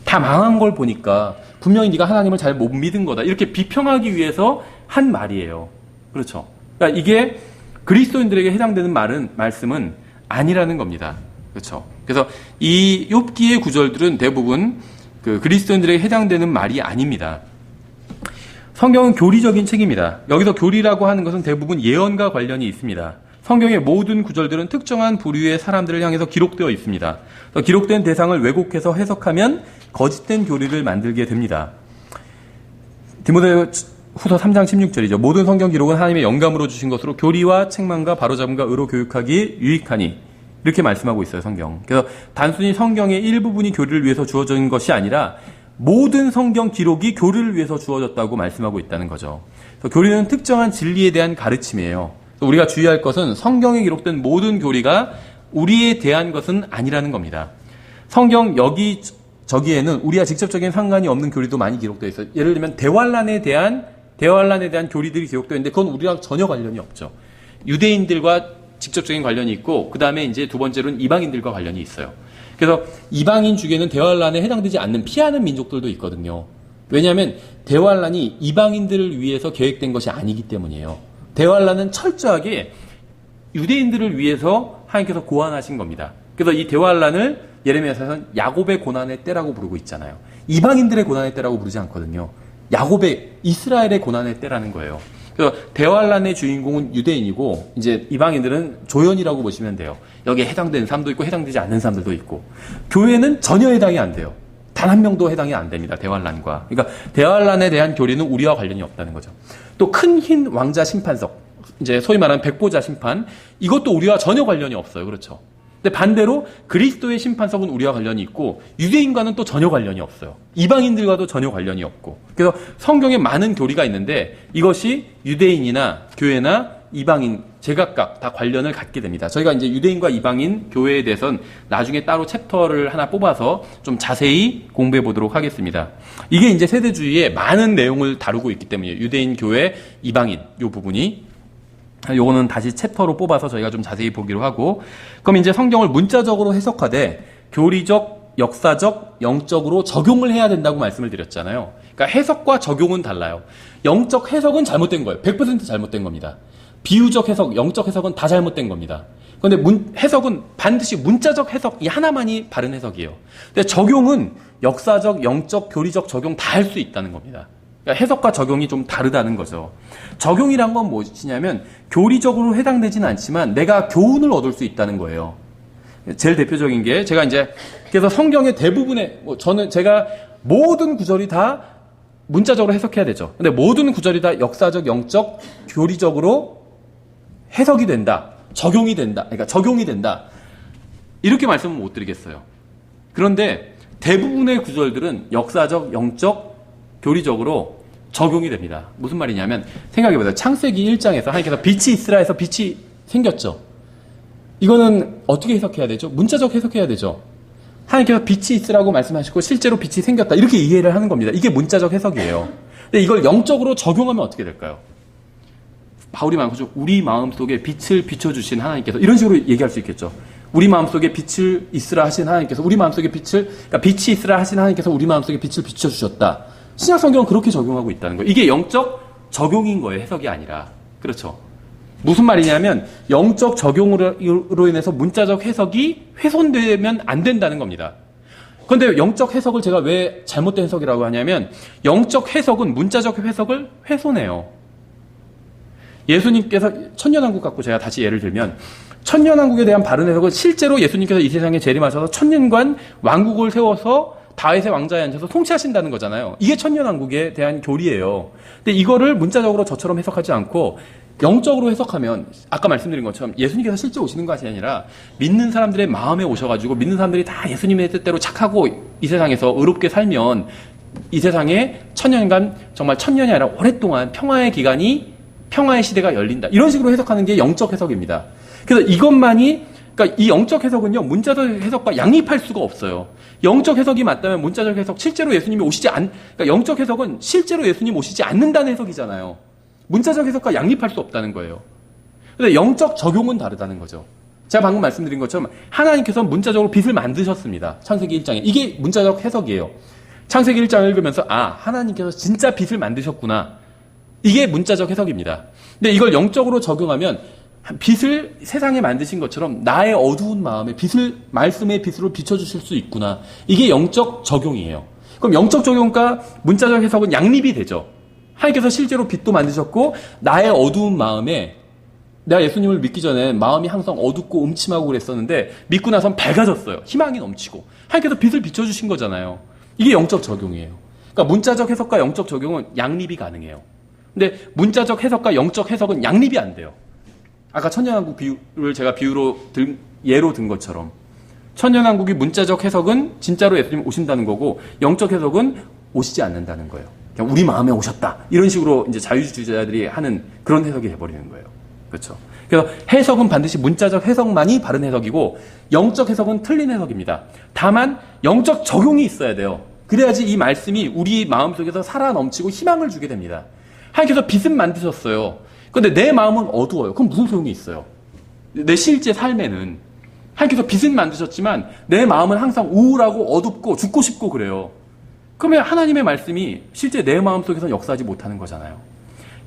다 망한 걸 보니까 분명히 네가 하나님을 잘 못 믿은 거다. 이렇게 비평하기 위해서 한 말이에요. 그렇죠. 그러니까 이게 그리스도인들에게 해당되는 말씀은 아니라는 겁니다. 그렇죠. 그래서 이 욥기의 구절들은 대부분 그 그리스도인들에게 해당되는 말이 아닙니다. 성경은 교리적인 책입니다. 여기서 교리라고 하는 것은 대부분 예언과 관련이 있습니다. 성경의 모든 구절들은 특정한 부류의 사람들을 향해서 기록되어 있습니다. 기록된 대상을 왜곡해서 해석하면 거짓된 교리를 만들게 됩니다. 디모데후서 3장 16절이죠. 모든 성경 기록은 하나님의 영감으로 주신 것으로 교리와 책망과 바로잡음과 의로 교육하기 유익하니, 이렇게 말씀하고 있어요, 성경. 그래서 단순히 성경의 일부분이 교리를 위해서 주어진 것이 아니라 모든 성경 기록이 교리를 위해서 주어졌다고 말씀하고 있다는 거죠. 그래서 교리는 특정한 진리에 대한 가르침이에요. 우리가 주의할 것은 성경에 기록된 모든 교리가 우리에 대한 것은 아니라는 겁니다. 성경 저기에는 우리와 직접적인 상관이 없는 교리도 많이 기록되어 있어요. 예를 들면 대환란에 대한 교리들이 기록되어 있는데 그건 우리랑 전혀 관련이 없죠. 유대인들과 직접적인 관련이 있고 그 다음에 이제 두 번째로는 이방인들과 관련이 있어요. 그래서 이방인 중에는 대환란에 해당되지 않는 피하는 민족들도 있거든요. 왜냐하면 대환란이 이방인들을 위해서 계획된 것이 아니기 때문이에요. 대환란은 철저하게 유대인들을 위해서 하나님께서 고안하신 겁니다. 그래서 이 대환란을 예레미야서는 야곱의 고난의 때라고 부르고 있잖아요. 이방인들의 고난의 때라고 부르지 않거든요. 야곱의 이스라엘의 고난의 때라는 거예요. 그래서 대환란의 주인공은 유대인이고 이제 이방인들은 조연이라고 보시면 돼요. 여기에 해당되는 사람도 있고 해당되지 않는 사람들도 있고 교회는 전혀 해당이 안 돼요. 단 한 명도 해당이 안 됩니다. 대환란과. 그러니까 대환란에 대한 교리는 우리와 관련이 없다는 거죠. 또 큰 흰 왕자 심판석, 이제 소위 말하는 백보자 심판, 이것도 우리와 전혀 관련이 없어요. 그렇죠. 근데 반대로 그리스도의 심판석은 우리와 관련이 있고 유대인과는 또 전혀 관련이 없어요. 이방인들과도 전혀 관련이 없고. 그래서 성경에 많은 교리가 있는데 이것이 유대인이나 교회나 이방인 제각각 다 관련을 갖게 됩니다. 저희가 이제 유대인과 이방인 교회에 대해서는 나중에 따로 챕터를 하나 뽑아서 좀 자세히 공부해 보도록 하겠습니다. 이게 이제 세대주의의 많은 내용을 다루고 있기 때문이에요. 유대인, 교회, 이방인 이 부분이. 요거는 다시 챕터로 뽑아서 저희가 좀 자세히 보기로 하고, 그럼 이제 성경을 문자적으로 해석하되 교리적, 역사적, 영적으로 적용을 해야 된다고 말씀을 드렸잖아요. 그러니까 해석과 적용은 달라요. 영적 해석은 잘못된 거예요. 100% 잘못된 겁니다. 비유적 해석, 영적 해석은 다 잘못된 겁니다. 그런데 해석은 반드시 문자적 해석 이 하나만이 바른 해석이에요. 근데 적용은 역사적, 영적, 교리적 적용 다 할 수 있다는 겁니다. 그러니까 해석과 적용이 좀 다르다는 거죠. 적용이란 건 무엇이냐면 교리적으로 해당되지는 않지만 내가 교훈을 얻을 수 있다는 거예요. 제일 대표적인 게 제가 이제 그래서 성경의 대부분의 제가 모든 구절이 다 문자적으로 해석해야 되죠. 근데 모든 구절이 다 역사적, 영적, 교리적으로 해석이 된다. 적용이 된다. 그러니까 적용이 된다. 이렇게 말씀은 못 드리겠어요. 그런데 대부분의 구절들은 역사적, 영적, 교리적으로 적용이 됩니다. 무슨 말이냐면 생각해보세요. 창세기 1장에서 하나님께서 빛이 있으라 해서 빛이 생겼죠. 이거는 어떻게 해석해야 되죠? 문자적 해석해야 되죠. 하나님께서 빛이 있으라고 말씀하시고 실제로 빛이 생겼다. 이렇게 이해를 하는 겁니다. 이게 문자적 해석이에요. 근데 이걸 영적으로 적용하면 어떻게 될까요? 바울이 말하죠. 우리 마음속에 빛을 비춰주신 하나님께서 이런 식으로 얘기할 수 있겠죠. 우리 마음속에 빛을 있으라 하신 하나님께서 우리 마음속에 그러니까 빛이 있으라 하신 하나님께서 우리 마음속에 빛을 비춰주셨다. 신약 성경은 그렇게 적용하고 있다는 거예요. 이게 영적 적용인 거예요. 해석이 아니라. 그렇죠. 무슨 말이냐면 영적 적용으로 인해서 문자적 해석이 훼손되면 안 된다는 겁니다. 그런데 영적 해석을 제가 왜 잘못된 해석이라고 하냐면 영적 해석은 문자적 해석을 훼손해요. 예수님께서 천년왕국 갖고 제가 다시 예를 들면 천년왕국에 대한 바른 해석은 실제로 예수님께서 이 세상에 재림하셔서 천년간 왕국을 세워서 다윗의 왕자에 앉아서 통치하신다는 거잖아요. 이게 천년왕국에 대한 교리예요. 근데 이거를 문자적으로 저처럼 해석하지 않고 영적으로 해석하면 아까 말씀드린 것처럼 예수님께서 실제 오시는 것이 아니라 믿는 사람들의 마음에 오셔가지고 믿는 사람들이 다 예수님의 뜻대로 착하고 이 세상에서 의롭게 살면 이 세상에 천년간 정말 천년이 아니라 오랫동안 평화의 시대가 열린다. 이런 식으로 해석하는 게 영적 해석입니다. 그래서 그러니까 이 영적 해석은요, 문자적 해석과 양립할 수가 없어요. 영적 해석이 맞다면 문자적 해석, 실제로 예수님이 그러니까 영적 해석은 실제로 예수님 오시지 않는다는 해석이잖아요. 문자적 해석과 양립할 수 없다는 거예요. 근데 영적 적용은 다르다는 거죠. 제가 방금 말씀드린 것처럼 하나님께서 문자적으로 빛을 만드셨습니다. 창세기 1장에. 이게 문자적 해석이에요. 창세기 1장을 읽으면서 하나님께서 진짜 빛을 만드셨구나. 이게 문자적 해석입니다. 근데 이걸 영적으로 적용하면 빛을 세상에 만드신 것처럼 나의 어두운 마음에 말씀의 빛으로 비춰주실 수 있구나. 이게 영적 적용이에요. 그럼 영적 적용과 문자적 해석은 양립이 되죠. 하나님께서 실제로 빛도 만드셨고 나의 어두운 마음에 내가 예수님을 믿기 전에 마음이 항상 어둡고 음침하고 그랬었는데 믿고 나선 밝아졌어요. 희망이 넘치고. 하나님께서 빛을 비춰주신 거잖아요. 이게 영적 적용이에요. 그러니까 문자적 해석과 영적 적용은 양립이 가능해요. 근데 문자적 해석과 영적 해석은 양립이 안 돼요. 아까 천년왕국 비유를 제가 예로 든 것처럼 천년왕국이 문자적 해석은 진짜로 예수님 오신다는 거고 영적 해석은 오시지 않는다는 거예요. 그냥 우리 마음에 오셨다. 이런 식으로 이제 자유주의자들이 하는 그런 해석이 돼버리는 거예요. 그렇죠. 그래서 해석은 반드시 문자적 해석만이 바른 해석이고 영적 해석은 틀린 해석입니다. 다만 영적 적용이 있어야 돼요. 그래야지 이 말씀이 우리 마음속에서 살아 넘치고 희망을 주게 됩니다. 하나님께서 빛은 만드셨어요. 그런데 내 마음은 어두워요. 그럼 무슨 소용이 있어요? 내 실제 삶에는 하나님께서 빛은 만드셨지만 내 마음은 항상 우울하고 어둡고 죽고 싶고 그래요. 그러면 하나님의 말씀이 실제 내 마음속에서 역사하지 못하는 거잖아요.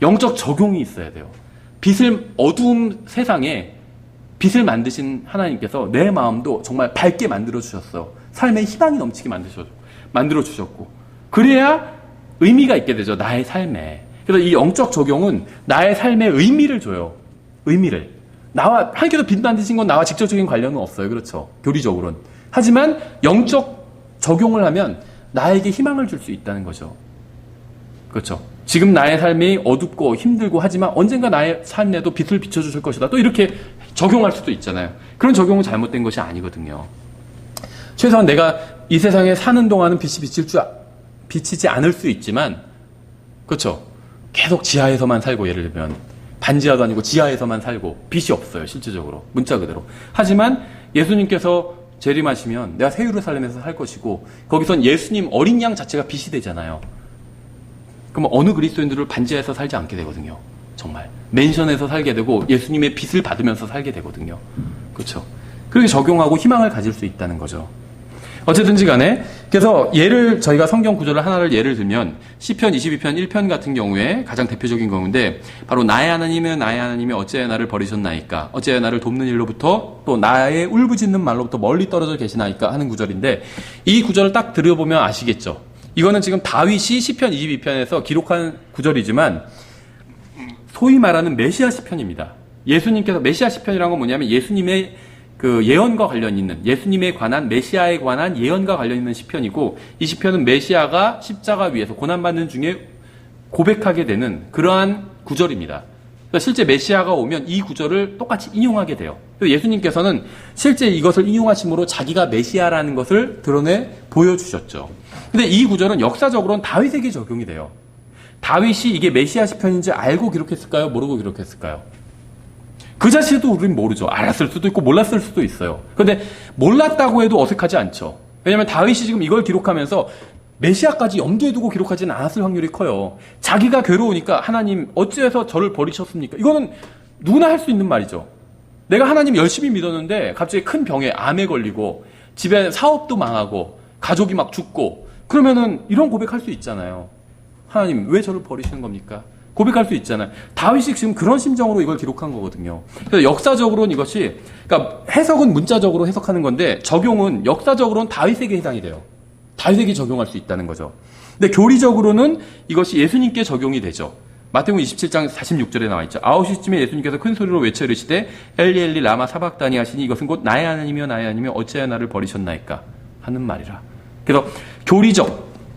영적 적용이 있어야 돼요. 어두운 세상에 빛을 만드신 하나님께서 내 마음도 정말 밝게 만들어주셨어. 삶에 희망이 넘치게 만들어주셨고. 그래야 의미가 있게 되죠. 나의 삶에. 그래서 이 영적 적용은 나의 삶에 의미를 줘요. 의미를. 하나님께서 빛 만드신 건 나와 직접적인 관련은 없어요. 그렇죠. 교리적으로는. 하지만 영적 적용을 하면 나에게 희망을 줄 수 있다는 거죠. 그렇죠. 지금 나의 삶이 어둡고 힘들고 하지만 언젠가 나의 삶에도 빛을 비춰주실 것이다. 또 이렇게 적용할 수도 있잖아요. 그런 적용은 잘못된 것이 아니거든요. 최소한 내가 이 세상에 사는 동안은 빛이 비치지 않을 수 있지만, 그렇죠. 계속 지하에서만 살고, 예를 들면 반지하도 아니고 지하에서만 살고 빛이 없어요. 실질적으로. 문자 그대로. 하지만 예수님께서 재림하시면 내가 새 예루살렘에서 살 것이고 거기선 예수님 어린 양 자체가 빛이 되잖아요. 그럼 어느 그리스도인들을 반지하에서 살지 않게 되거든요. 정말. 맨션에서 살게 되고 예수님의 빛을 받으면서 살게 되거든요. 그렇죠. 그렇게 적용하고 희망을 가질 수 있다는 거죠. 어쨌든지 간에 그래서 저희가 성경 구절을 하나를 예를 들면 시편 22편 1편 같은 경우에 가장 대표적인 경우인데 바로 나의 하나님이 어찌하여 나를 버리셨나이까 어찌하여 나를 돕는 일로부터 또 나의 울부짖는 말로부터 멀리 떨어져 계시나이까 하는 구절인데 이 구절을 딱 들어보면 아시겠죠. 이거는 지금 다윗이 시편 22편에서 기록한 구절이지만 소위 말하는 메시아 시편입니다. 예수님께서 메시아 시편이라는 건 뭐냐면 예수님의 그 예언과 관련 있는 예수님에 관한 메시아에 관한 예언과 관련 있는 시편이고 이 시편은 메시아가 십자가 위에서 고난받는 중에 고백하게 되는 그러한 구절입니다. 그러니까 실제 메시아가 오면 이 구절을 똑같이 인용하게 돼요. 예수님께서는 실제 이것을 인용하심으로 자기가 메시아라는 것을 드러내 보여주셨죠. 근데 이 구절은 역사적으로는 다윗에게 적용이 돼요. 다윗이 이게 메시아 시편인지 알고 기록했을까요? 모르고 기록했을까요? 그 자체도 우리는 모르죠. 알았을 수도 있고 몰랐을 수도 있어요. 그런데 몰랐다고 해도 어색하지 않죠. 왜냐하면 다윗이 지금 이걸 기록하면서 메시아까지 염두에 두고 기록하지는 않았을 확률이 커요. 자기가 괴로우니까 하나님 어찌해서 저를 버리셨습니까? 이거는 누구나 할 수 있는 말이죠. 내가 하나님 열심히 믿었는데 갑자기 큰 병에 암에 걸리고 집에 사업도 망하고 가족이 막 죽고 그러면은 이런 고백할 수 있잖아요. 하나님 왜 저를 버리시는 겁니까? 고백할 수 있잖아요. 다윗이 지금 그런 심정으로 이걸 기록한 거거든요. 그래서 역사적으로는 이것이, 그러니까 해석은 문자적으로 해석하는 건데 적용은 역사적으로는 다윗에게 해당이 돼요. 다윗에게 적용할 수 있다는 거죠. 근데 교리적으로는 이것이 예수님께 적용이 되죠. 마태복음 27장 46절에 나와 있죠. 9시쯤에 예수님께서 큰 소리로 외쳐 이르시되 엘리 엘리 라마 사박다니 하시니 이것은 곧 나의 하나님이여 나의 하나님이여 어찌하여 나를 버리셨나이까 하는 말이라. 그래서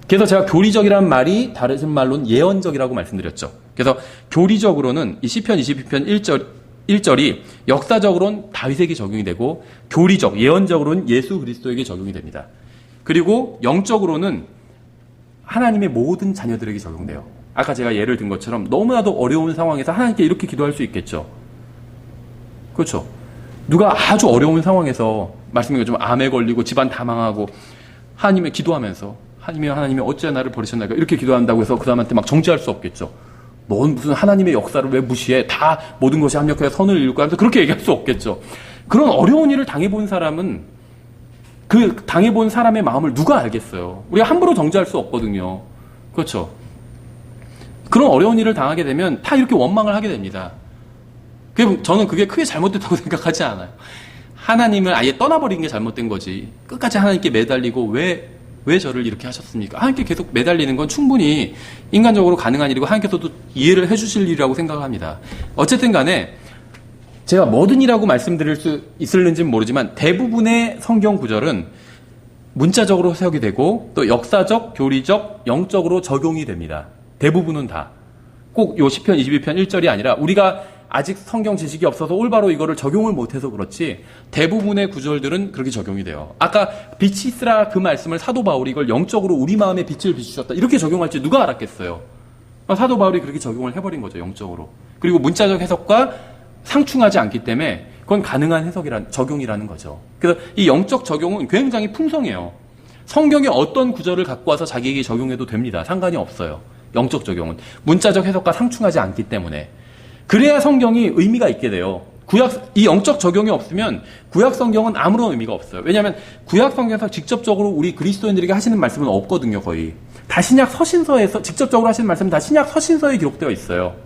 그래서 제가 교리적이라는 말이 다른 말로는 예언적이라고 말씀드렸죠. 그래서 교리적으로는 이 시편 22편 1절이 역사적으로는 다윗에게 적용이 되고 예언적으로는 예수 그리스도에게 적용이 됩니다. 그리고 영적으로는 하나님의 모든 자녀들에게 적용돼요. 아까 제가 예를 든 것처럼 너무나도 어려운 상황에서 하나님께 이렇게 기도할 수 있겠죠. 그렇죠. 누가 아주 어려운 상황에서 말씀이 좀 암에 걸리고 집안 다 망하고 하나님의 기도하면서 하나님이 어찌하여 나를 버리셨나이까 이렇게 기도한다고 해서 그 사람한테 막 정죄할 수 없겠죠. 넌 무슨 하나님의 역사를 왜 무시해? 다 모든 것이 합력하여 선을 이룰까 하면서 그렇게 얘기할 수 없겠죠. 그런 어려운 일을 당해본 사람은 그 당해본 사람의 마음을 누가 알겠어요. 우리가 함부로 정죄할 수 없거든요. 그렇죠. 그런 어려운 일을 당하게 되면 다 이렇게 원망을 하게 됩니다. 저는 그게 크게 잘못됐다고 생각하지 않아요. 하나님을 아예 떠나버리는 게 잘못된 거지. 끝까지 하나님께 매달리고 왜 저를 이렇게 하셨습니까? 하나님께 계속 매달리는 건 충분히 인간적으로 가능한 일이고 하나님께서도 이해를 해주실 일이라고 생각합니다. 어쨌든 간에 제가 뭐든이라고 말씀드릴 수 있을는지는 모르지만 대부분의 성경 구절은 문자적으로 해석이 되고 또 역사적, 교리적, 영적으로 적용이 됩니다. 대부분은 다. 꼭 요 시편 22편 1절이 아니라 우리가 아직 성경 지식이 없어서 올바로 이거를 적용을 못해서 그렇지 대부분의 구절들은 그렇게 적용이 돼요. 아까 빛이 있으라 그 말씀을 사도 바울이 이걸 영적으로 우리 마음에 빛을 비추셨다 이렇게 적용할지 누가 알았겠어요. 사도 바울이 그렇게 적용을 해버린 거죠. 영적으로. 그리고 문자적 해석과 상충하지 않기 때문에 그건 가능한 적용이라는 거죠. 그래서 이 영적 적용은 굉장히 풍성해요. 성경의 어떤 구절을 갖고 와서 자기에게 적용해도 됩니다. 상관이 없어요. 영적 적용은. 문자적 해석과 상충하지 않기 때문에. 그래야 성경이 의미가 있게 돼요. 이 영적 적용이 없으면 구약 성경은 아무런 의미가 없어요. 왜냐하면 구약 성경에서 직접적으로 우리 그리스도인들에게 하시는 말씀은 없거든요, 거의. 다 신약 서신서에서 직접적으로 하시는 말씀은 다 신약 서신서에 기록되어 있어요.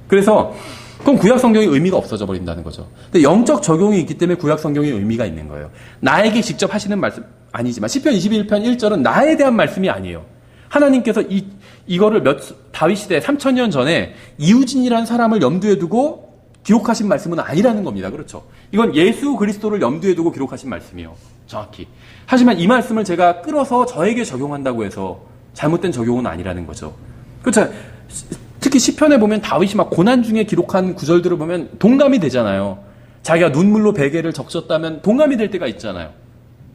그래서 그럼 구약 성경의 의미가 없어져 버린다는 거죠. 근데 영적 적용이 있기 때문에 구약 성경의 의미가 있는 거예요. 나에게 직접 하시는 말씀 아니지만 시편 21편 1절은 나에 대한 말씀이 아니에요. 하나님께서 이거를 다윗 시대 3000년 전에 이우진이라는 사람을 염두에 두고 기록하신 말씀은 아니라는 겁니다. 그렇죠? 이건 예수 그리스도를 염두에 두고 기록하신 말씀이에요. 정확히. 하지만 이 말씀을 제가 끌어서 저에게 적용한다고 해서 잘못된 적용은 아니라는 거죠. 그렇죠? 특히 시편에 보면 다윗이 막 고난 중에 기록한 구절들을 보면 동감이 되잖아요. 자기가 눈물로 베개를 적셨다면 동감이 될 때가 있잖아요.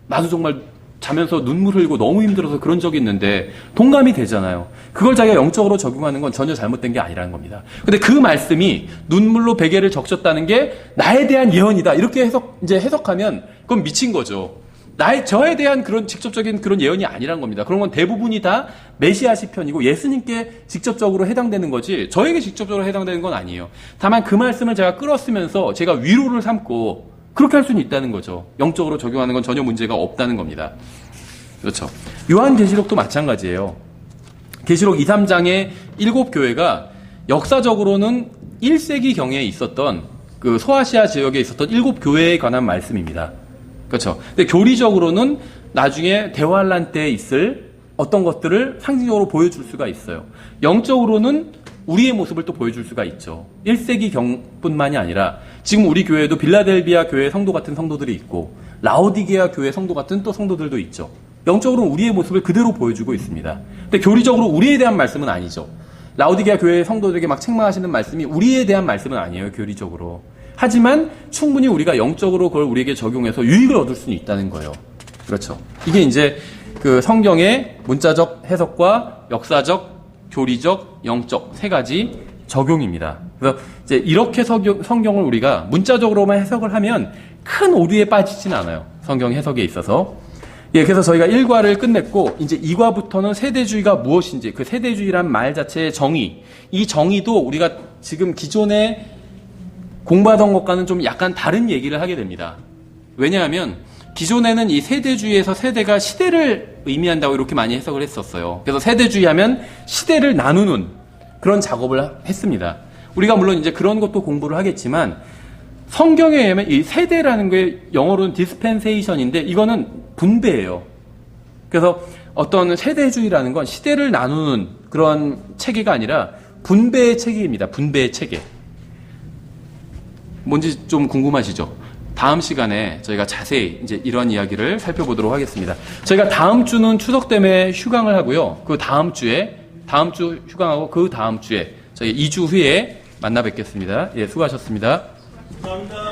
나도 정말 자면서 눈물 흘리고 너무 힘들어서 그런 적이 있는데 동감이 되잖아요. 그걸 자기가 영적으로 적용하는 건 전혀 잘못된 게 아니라는 겁니다. 근데 그 말씀이 눈물로 베개를 적셨다는 게 나에 대한 예언이다. 이렇게 해석하면 그건 미친 거죠. 저에 대한 그런 직접적인 그런 예언이 아니란 겁니다. 그런 건 대부분이 다 메시아 시편이고 예수님께 직접적으로 해당되는 거지 저에게 직접적으로 해당되는 건 아니에요. 다만 그 말씀을 제가 끌었으면서 제가 위로를 삼고 그렇게 할 수는 있다는 거죠. 영적으로 적용하는 건 전혀 문제가 없다는 겁니다. 그렇죠. 요한계시록도 마찬가지예요. 계시록 2, 3장의 7교회가 역사적으로는 1세기경에 있었던 그 소아시아 지역에 있었던 7교회에 관한 말씀입니다. 그렇죠. 근데 교리적으로는 나중에 대환란 때에 있을 어떤 것들을 상징적으로 보여줄 수가 있어요. 영적으로는 우리의 모습을 또 보여줄 수가 있죠. 1세기경뿐만이 아니라 지금 우리 교회에도 빌라델비아 교회 성도 같은 성도들이 있고 라오디게아 교회 성도 같은 또 성도들도 있죠. 영적으로는 우리의 모습을 그대로 보여주고 있습니다. 근데 교리적으로 우리에 대한 말씀은 아니죠. 라오디게아 교회 성도들에게 막 책망하시는 말씀이 우리에 대한 말씀은 아니에요. 교리적으로. 하지만 충분히 우리가 영적으로 그걸 우리에게 적용해서 유익을 얻을 수는 있다는 거예요. 그렇죠. 이게 이제 그 성경의 문자적 해석과 역사적, 교리적, 영적 세 가지 적용입니다. 그래서 이제 이렇게 성경을 우리가 문자적으로만 해석을 하면 큰 오류에 빠지진 않아요. 성경 해석에 있어서. 예, 그래서 저희가 1과를 끝냈고 이제 2과부터는 세대주의가 무엇인지 그 세대주의란 말 자체의 정의, 이 정의도 우리가 지금 기존에 공부하던 것과는 좀 약간 다른 얘기를 하게 됩니다. 왜냐하면 기존에는 이 세대주의에서 세대가 시대를 의미한다고 이렇게 많이 해석을 했었어요. 그래서 세대주의 하면 시대를 나누는 그런 작업을 했습니다. 우리가 물론 이제 그런 것도 공부를 하겠지만 성경에 의하면 이 세대라는 게 영어로는 dispensation인데 이거는 분배예요. 그래서 어떤 세대주의라는 건 시대를 나누는 그런 체계가 아니라 분배의 체계입니다. 분배의 체계. 뭔지 좀 궁금하시죠? 다음 시간에 저희가 자세히 이제 이런 이야기를 살펴보도록 하겠습니다. 저희가 다음 주는 추석 때문에 휴강을 하고요. 그 다음 주 휴강하고 그 다음 주에 저희 2주 후에 만나 뵙겠습니다. 예, 수고하셨습니다. 감사합니다.